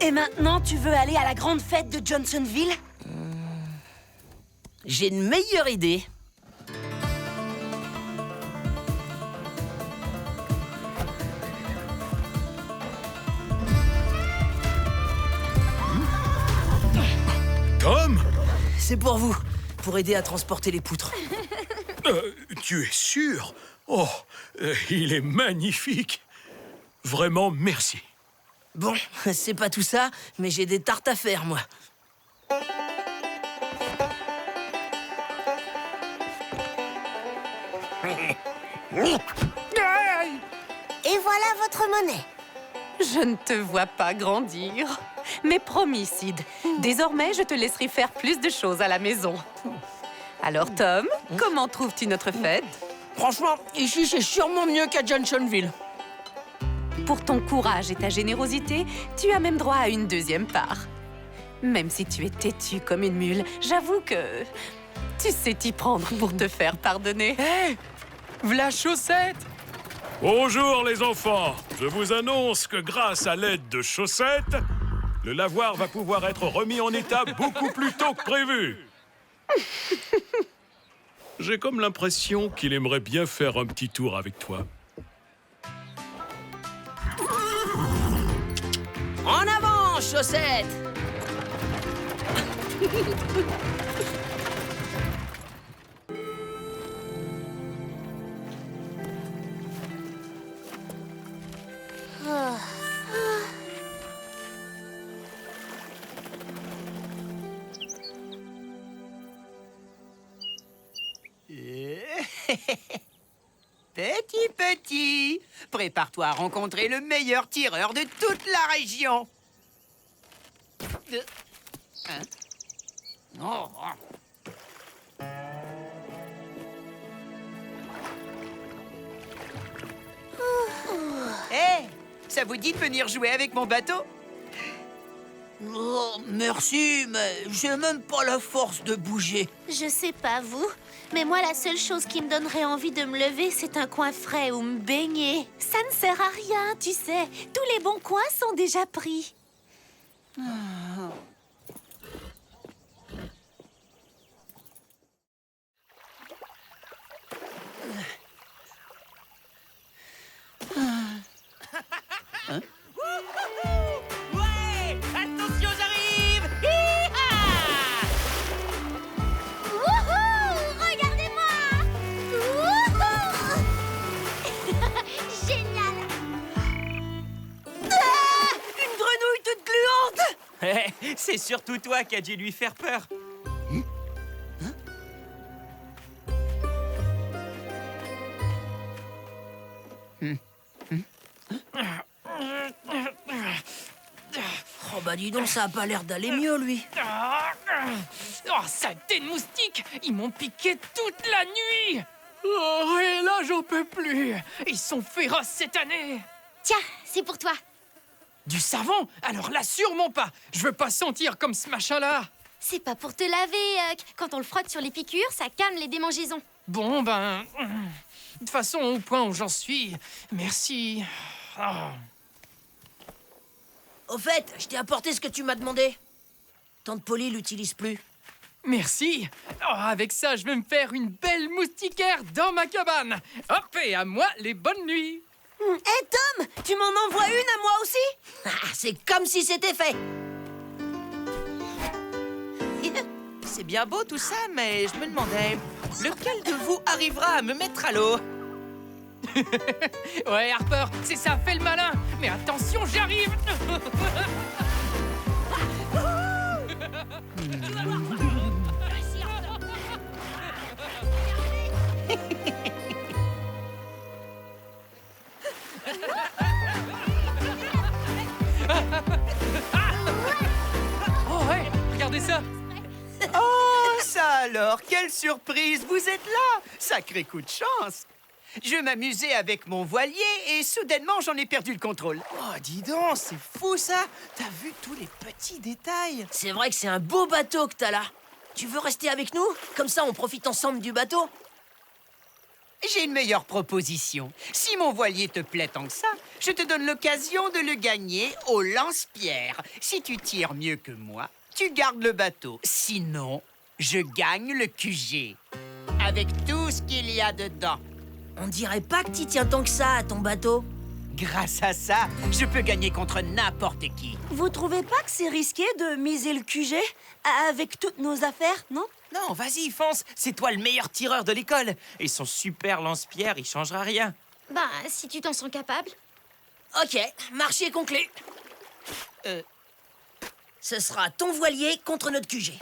Et maintenant, tu veux aller à la grande fête de Johnsonville? J'ai une meilleure idée. Tom? C'est pour vous, pour aider à transporter les poutres. Tu es sûr? Oh, il est magnifique. Vraiment, merci. Bon, c'est pas tout ça, mais j'ai des tartes à faire, moi. Et voilà votre monnaie. Je ne te vois pas grandir. Mais promis, Sid, désormais, je te laisserai faire plus de choses à la maison. Alors, Tom, comment trouves-tu notre fête? Franchement, ici, c'est sûrement mieux qu'à Johnsonville. Pour ton courage et ta générosité, tu as même droit à une 2e part. Même si tu es têtu comme une mule, j'avoue que tu sais t'y prendre pour te faire pardonner. Hé! V'là Chaussette! Bonjour les enfants. Je vous annonce que grâce à l'aide de Chaussette, le lavoir va pouvoir être remis en état beaucoup plus tôt que prévu. J'ai comme l'impression qu'il aimerait bien faire un petit tour avec toi. En avant, Chaussette! Petit, prépare-toi à rencontrer le meilleur tireur de toute la région. Oh. Hé, ça vous dit de venir jouer avec mon bateau? Oh, merci, mais j'ai même pas la force de bouger. Je sais pas vous, mais moi la seule chose qui me donnerait envie de me lever, c'est un coin frais où me baigner. Ça ne sert à rien, tu sais. Tous les bons coins sont déjà pris. Ouais! Attention, j'arrive! Hi-ha! Wouhou! Regardez-moi! Wouhou! Génial! Une grenouille toute gluante! C'est surtout toi qui as dû lui faire peur. Oh bah dis donc, ça a pas l'air d'aller mieux, lui. Oh, saleté de moustiques! Ils m'ont piqué toute la nuit! Oh, et là, j'en peux plus! Ils sont féroces cette année! Tiens, c'est pour toi. Du savon? Alors là, sûrement pas! Je veux pas sentir comme ce machin-là! C'est pas pour te laver, Huck. Quand on le frotte sur les piqûres, ça calme les démangeaisons. Bon, ben... De toute façon, au point où j'en suis, merci. Oh. Au fait, je t'ai apporté ce que tu m'as demandé. Tante Polly l'utilise plus. Merci. Oh, avec ça, je vais me faire une belle moustiquaire dans ma cabane. Hop, et à moi, les bonnes nuits. Hé, Tom, tu m'en envoies une à moi aussi? Ah, c'est comme si c'était fait. C'est bien beau tout ça, mais je me demandais, lequel de vous arrivera à me mettre à l'eau? Ouais, Harper, c'est ça, fais le malin. Mais attention, j'arrive. Oh ouais, regardez ça. Oh, ça alors, quelle surprise, vous êtes là! Sacré coup de chance! Je m'amusais avec mon voilier et soudainement, j'en ai perdu le contrôle. Oh, dis donc, c'est fou ça! T'as vu tous les petits détails? C'est vrai que c'est un beau bateau que t'as là. Tu veux rester avec nous? Comme ça, on profite ensemble du bateau. j'ai une meilleure proposition. Si mon voilier te plaît tant que ça, je te donne l'occasion de le gagner au lance-pierre. Si tu tires mieux que moi, tu gardes le bateau. Sinon, je gagne le QG. Avec tout ce qu'il y a dedans. On dirait pas que t'y tiens tant que ça à ton bateau. Grâce à ça, je peux gagner contre n'importe qui. Vous trouvez pas que c'est risqué de miser le QG avec toutes nos affaires, non? Non, vas-y, fonce. C'est toi le meilleur tireur de l'école. Et son super lance-pierre, il changera rien. Bah, si tu t'en sens capable. Ok, marché conclu. Ce sera ton voilier contre notre QG.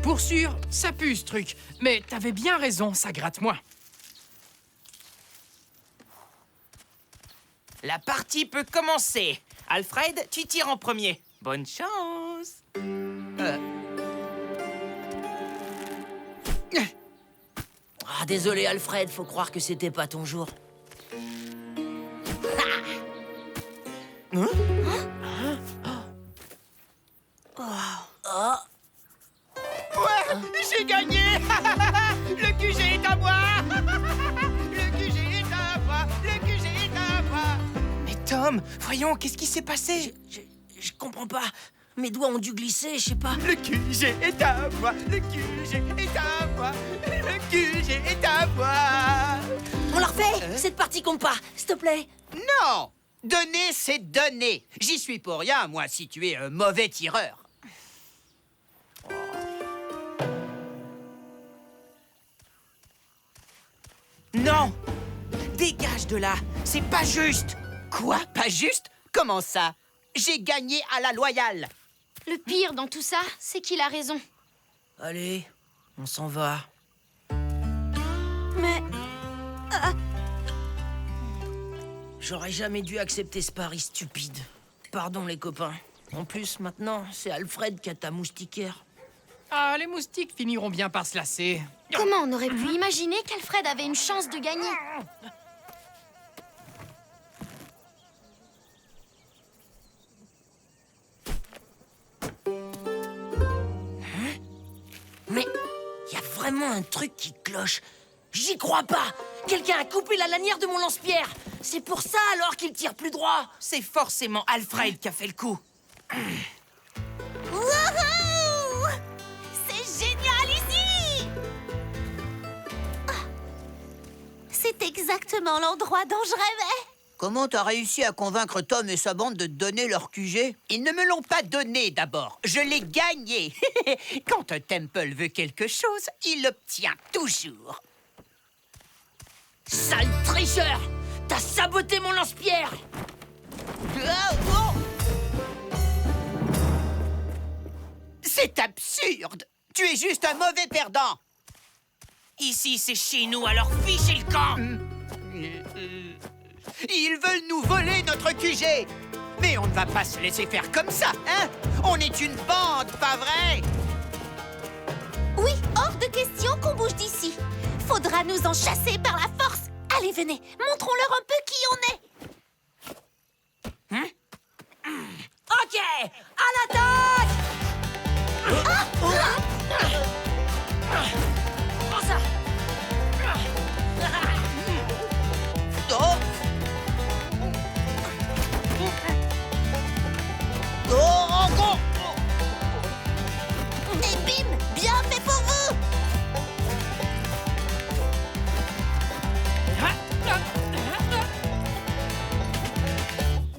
Pour sûr, ça pue ce truc. Mais t'avais bien raison, ça gratte moins. La partie peut commencer. Alfred, tu tires en premier. Bonne chance. Ah, désolé Alfred, faut croire que c'était pas ton jour. Ouais, j'ai gagné. Le QG est à moi. Le QG est à moi. Le QG est à moi. Mais Tom, voyons, qu'est-ce qui s'est passé? Je comprends pas. Mes doigts ont dû glisser, je sais pas. Le QG est à moi. Le QG est à moi. Le QG est à moi. On la refait. Cette partie compte pas, s'il te plaît. Non. Donner, c'est donner. J'y suis pour rien, moi, si tu es un mauvais tireur. Non! Dégage de là! C'est pas juste! Quoi? Pas juste? Comment ça? J'ai gagné à la loyale. Le pire dans tout ça, c'est qu'il a raison. Allez, on s'en va. Mais... J'aurais jamais dû accepter ce pari stupide. Pardon les copains. En plus, maintenant, c'est Alfred qui a ta moustiquaire. Ah, les moustiques finiront bien par se lasser. Comment on aurait pu imaginer qu'Alfred avait une chance de gagner? Mais il y a vraiment un truc qui cloche. J'y crois pas. Quelqu'un a coupé la lanière de mon lance-pierre. C'est pour ça alors qu'il tire plus droit. C'est forcément Alfred qui a fait le coup. Wouhou! C'est génial ici! C'est exactement l'endroit dont je rêvais. Comment t'as réussi à convaincre Tom et sa bande de te donner leur QG? Ils ne me l'ont pas donné d'abord. Je l'ai gagné. Quand un Temple veut quelque chose, il l'obtient toujours. Sale tricheur! T'as saboté mon lance-pierre! C'est absurde! Tu es juste un mauvais perdant! Ici, c'est chez nous, alors fichez le camp! Ils veulent nous voler notre QG! Mais on ne va pas se laisser faire comme ça, hein? On est une bande, pas vrai? Oui, hors de question qu'on bouge d'ici. Faudra nous en chasser par la force. Allez, venez, montrons-leur un peu qui on est. Ok, à l'attaque! Prends ça! Et bim, bien fait pour vous.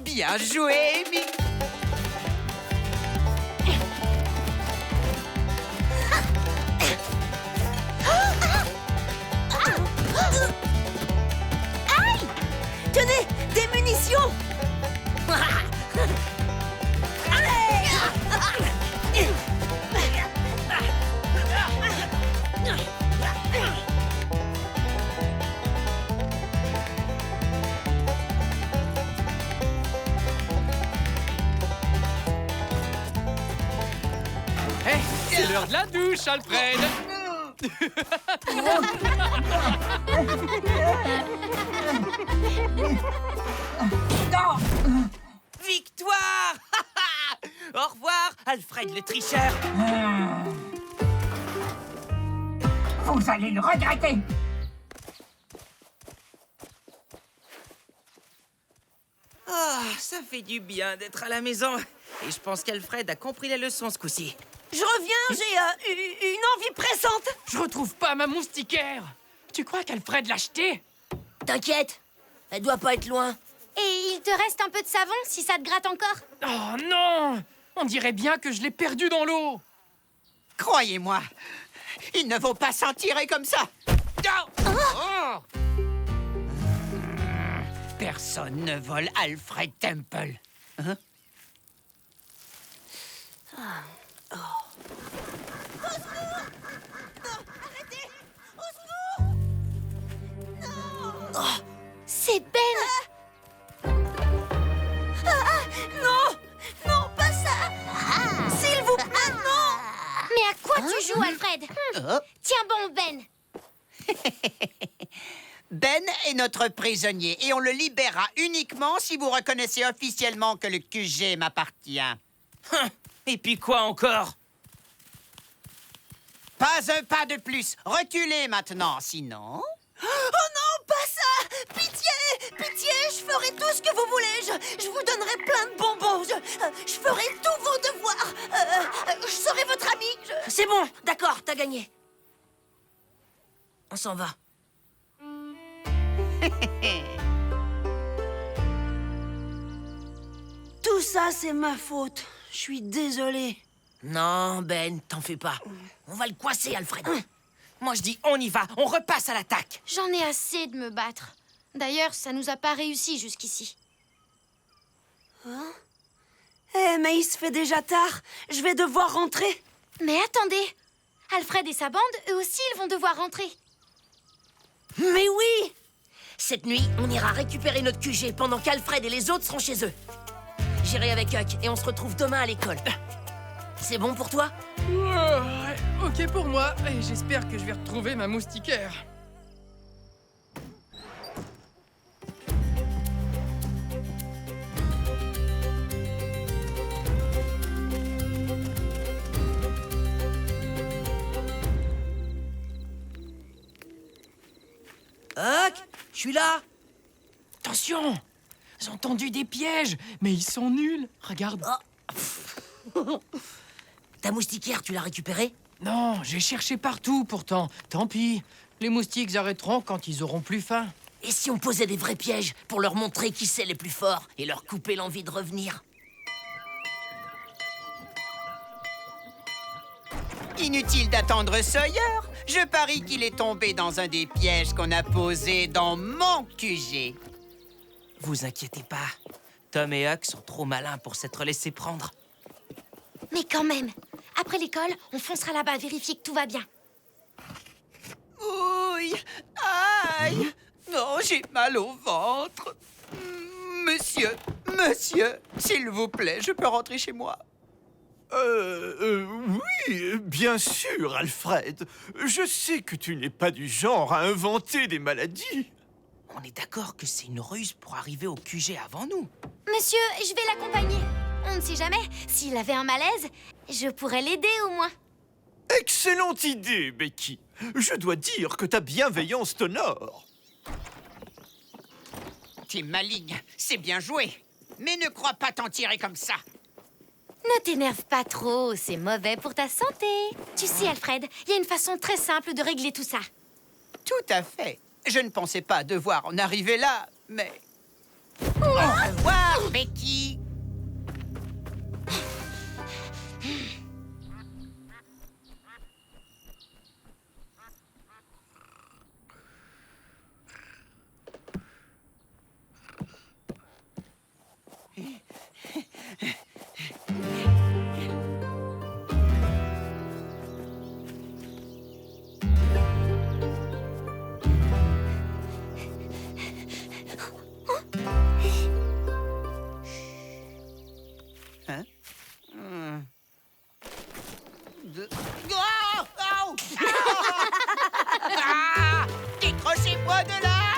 Bien joué, Amy! Aïe! Tenez, des munitions! Hé, c'est l'heure de la douche, Alfred. Victoire! Au revoir, Alfred le tricheur. Vous allez le regretter. Ça fait du bien d'être à la maison. Et je pense qu'Alfred a compris la leçon ce coup-ci. Je reviens, j'ai une envie pressante. Je retrouve pas ma moustiquaire. Tu crois qu'Alfred l'a achetée? T'inquiète, elle doit pas être loin. Et il te reste un peu de savon si ça te gratte encore? Oh non! On dirait bien que je l'ai perdu dans l'eau. Croyez-moi, il ne faut pas s'en tirer comme ça. Oh. Personne ne vole Alfred Temple. Hein? C'est Ben! Non! Non, pas ça! S'il vous plaît, non! Mais à quoi tu joues, Alfred? Tiens bon, Ben! Ben est notre prisonnier et on le libérera uniquement si vous reconnaissez officiellement que le QG m'appartient. Et puis quoi encore? Pas un pas de plus. Reculez maintenant, sinon... Oh non, pas ça! Pitié! Pitié, je ferai tout ce que vous voulez. Je vous donnerai plein de bonbons. Je ferai tous vos devoirs. Je serai votre ami. C'est bon, d'accord, t'as gagné. On s'en va. Tout ça, c'est ma faute. Je suis désolé. Non, Ben, t'en fais pas. On va le coincer, Alfred. Moi je dis on y va, on repasse à l'attaque. J'en ai assez de me battre. D'ailleurs, ça nous a pas réussi jusqu'ici. Eh, mais il se fait déjà tard. Je vais devoir rentrer. Mais attendez! Alfred et sa bande, eux aussi, ils vont devoir rentrer. Mais oui! Cette nuit, on ira récupérer notre QG pendant qu'Alfred et les autres seront chez eux. J'irai avec Huck et on se retrouve demain à l'école. C'est bon pour toi? Ouais, ok pour moi. Et j'espère que je vais retrouver ma moustiquaire. Huck, je suis là. Attention! J'ai entendu des pièges, mais ils sont nuls. Regarde. Ta moustiquaire, tu l'as récupérée? Non, j'ai cherché partout pourtant. Tant pis. Les moustiques arrêteront quand ils auront plus faim. Et si on posait des vrais pièges pour leur montrer qui c'est les plus forts et leur couper l'envie de revenir? Inutile d'attendre Sawyer. Je parie qu'il est tombé dans un des pièges qu'on a posés dans mon QG. Vous inquiétez pas. Tom et Huck sont trop malins pour s'être laissés prendre. Mais quand même, après l'école, on foncera là-bas vérifier que tout va bien. Ouille! Aïe! Non, j'ai mal au ventre. Monsieur, s'il vous plaît, je peux rentrer chez moi? Oui, bien sûr, Alfred. Je sais que tu n'es pas du genre à inventer des maladies. On est d'accord que c'est une ruse pour arriver au QG avant nous. Monsieur, je vais l'accompagner. On ne sait jamais, s'il avait un malaise, je pourrais l'aider au moins. Excellente idée, Becky. Je dois dire que ta bienveillance t'honore. T'es maligne, c'est bien joué. Mais ne crois pas t'en tirer comme ça. Ne t'énerve pas trop, c'est mauvais pour ta santé. Tu sais, Alfred, il y a une façon très simple de régler tout ça. Tout à fait. Je ne pensais pas devoir en arriver là, mais... Au revoir, Becky. Décrochez-moi de là!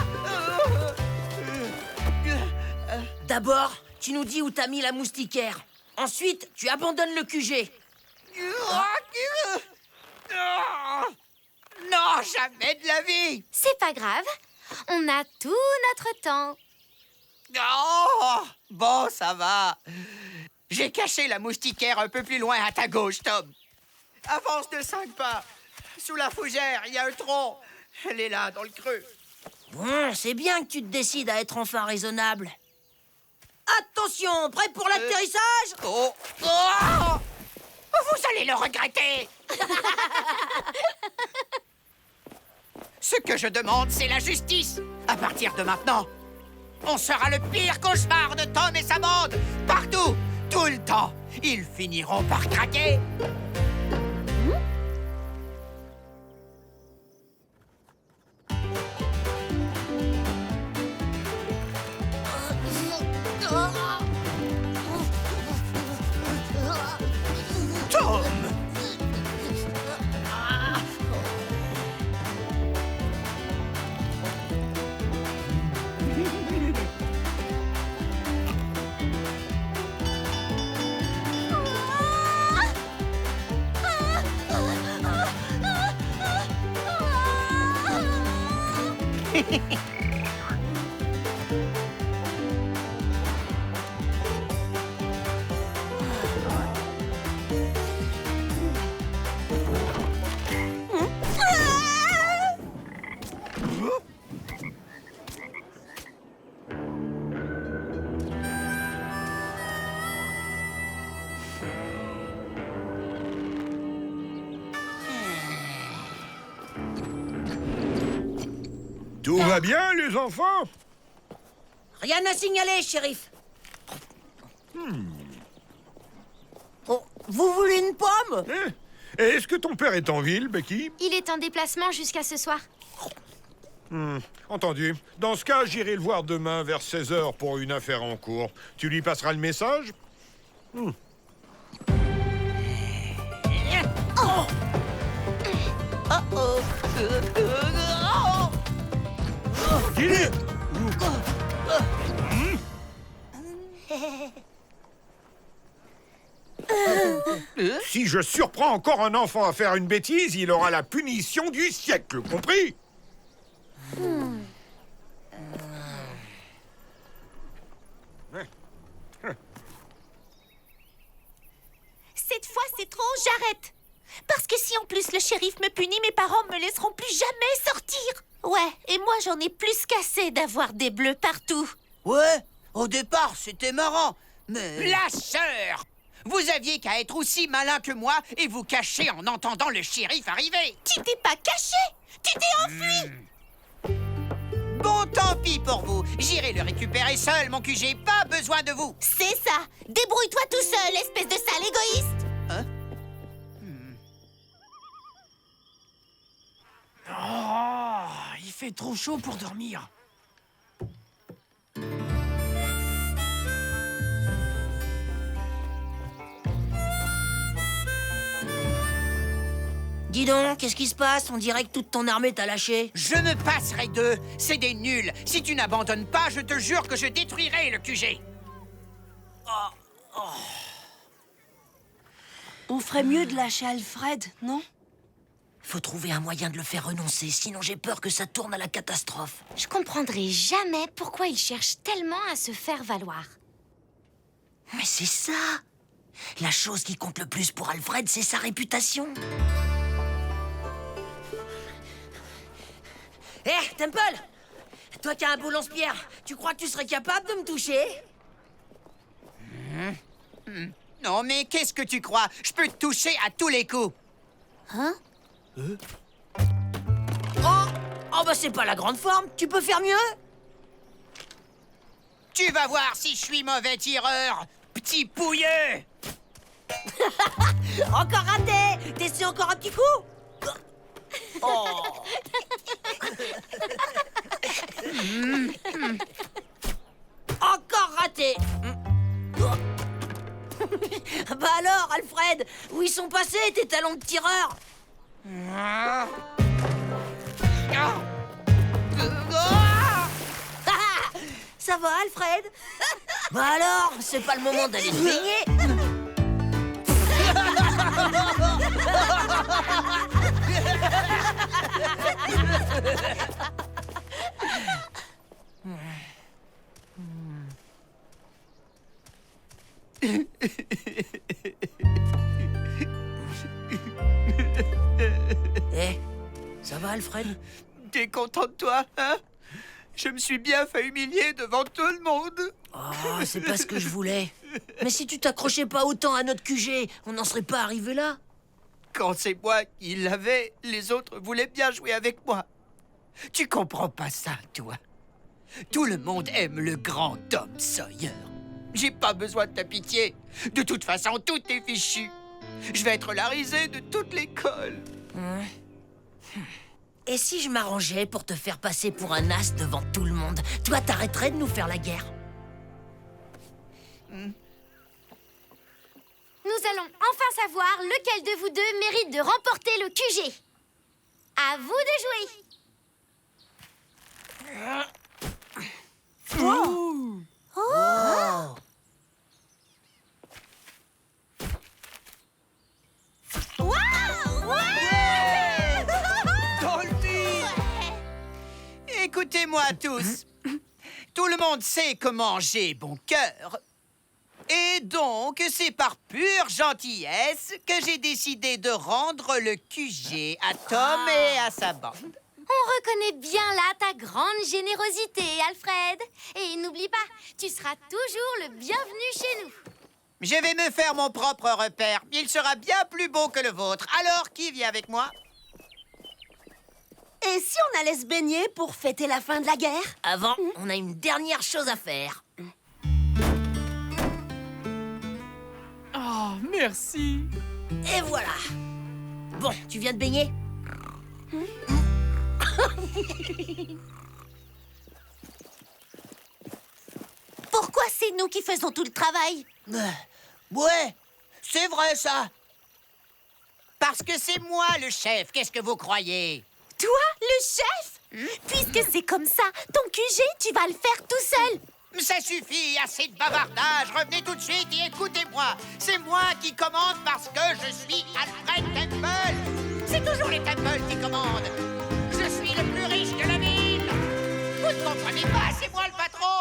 D'abord, tu nous dis où t'as mis la moustiquaire. Ensuite, tu abandonnes le QG. Non, jamais de la vie! C'est pas grave, on a tout notre temps. Oh! Bon, ça va. J'ai caché la moustiquaire un peu plus loin à ta gauche, Tom. Avance de 5 pas. Sous la fougère, il y a un tronc. Elle est là, dans le creux. Bon, c'est bien que tu te décides à être enfin raisonnable. Attention, prêt pour l'atterrissage? Oh! Oh! Vous allez le regretter. Ce que je demande, c'est la justice. À partir de maintenant, on sera le pire cauchemar de Tom et sa bande. Partout, tout le temps. Ils finiront par craquer. Tom! Tout va bien, les enfants? Rien à signaler, shérif. Oh, vous voulez une pomme? Et est-ce que ton père est en ville, Becky? Il est en déplacement jusqu'à ce soir. Entendu. Dans ce cas, j'irai le voir demain vers 16h pour une affaire en cours. Tu lui passeras le message? Dis-le! Si je surprends encore un enfant à faire une bêtise, il aura la punition du siècle, compris? Cette fois, c'est trop, j'arrête. Parce que si en plus le shérif me punit, mes parents me laisseront plus jamais sortir. Ouais, et moi j'en ai plus qu'assez d'avoir des bleus partout. Ouais, au départ, c'était marrant, mais... Lâcheur! Vous aviez qu'à être aussi malin que moi et vous cacher en entendant le shérif arriver. Tu t'es pas caché, tu t'es enfui. Bon, tant pis pour vous. J'irai le récupérer seul, mon QG. Pas besoin de vous. C'est ça. Débrouille-toi tout seul, espèce de sale égoïste. Hein? Oh, il fait trop chaud pour dormir. Dis donc, qu'est-ce qui se passe? On dirait que toute ton armée t'a lâché. Je me passerai d'eux. C'est des nuls. Si tu n'abandonnes pas, je te jure que je détruirai le QG. On ferait mieux de lâcher Alfred, non? Faut trouver un moyen de le faire renoncer, sinon j'ai peur que ça tourne à la catastrophe. Je comprendrai jamais pourquoi il cherche tellement à se faire valoir. Mais c'est ça! La chose qui compte le plus pour Alfred, c'est sa réputation. Hé, Temple! Toi qui as un beau lance-pierre, tu crois que tu serais capable de me toucher? Non, mais qu'est-ce que tu crois? Je peux te toucher à tous les coups. Hein? Oh bah c'est pas la grande forme, tu peux faire mieux? Tu vas voir si je suis mauvais tireur, petit pouilleux. Encore raté! T'essaies encore un petit coup? Oh. Encore raté! Bah alors, Alfred, où ils sont passés tes talons de tireur? Ça va, Alfred? Bah alors, c'est pas le moment d'aller se baigner? Alfred? T'es content de toi, hein? Je me suis bien fait humilier devant tout le monde. Oh, c'est pas ce que je voulais. Mais si tu t'accrochais pas autant à notre QG, on n'en serait pas arrivé là. Quand c'est moi qui l'avais, les autres voulaient bien jouer avec moi. Tu comprends pas ça, toi? Tout le monde aime le grand Tom Sawyer. J'ai pas besoin de ta pitié. De toute façon, tout est fichu. Je vais être la risée de toute l'école. Et si je m'arrangeais pour te faire passer pour un as devant tout le monde, toi t'arrêterais de nous faire la guerre? Nous allons enfin savoir lequel de vous deux mérite de remporter le QG. À vous de jouer. Oh. Écoutez-moi tous. Tout le monde sait comment j'ai bon cœur. Et donc, c'est par pure gentillesse que j'ai décidé de rendre le QG à Tom et à sa bande. On reconnaît bien là ta grande générosité, Alfred. Et n'oublie pas, tu seras toujours le bienvenu chez nous. Je vais me faire mon propre repère. Il sera bien plus beau que le vôtre. Alors, qui vient avec moi? Et si on allait se baigner pour fêter la fin de la guerre? Avant, on a une dernière chose à faire. Oh, merci. Et voilà. Bon, tu viens de baigner? Pourquoi c'est nous qui faisons tout le travail? Ouais, c'est vrai ça. Parce que c'est moi le chef. Qu'est-ce que vous croyez? Toi, le chef? Puisque c'est comme ça, ton QG, tu vas le faire tout seul. Ça suffit, assez de bavardage. Revenez tout de suite et écoutez-moi. C'est moi qui commande parce que je suis Alfred Temple. C'est toujours les Temple qui commandent. Je suis le plus riche de la ville. Vous ne comprenez pas, c'est moi le patron.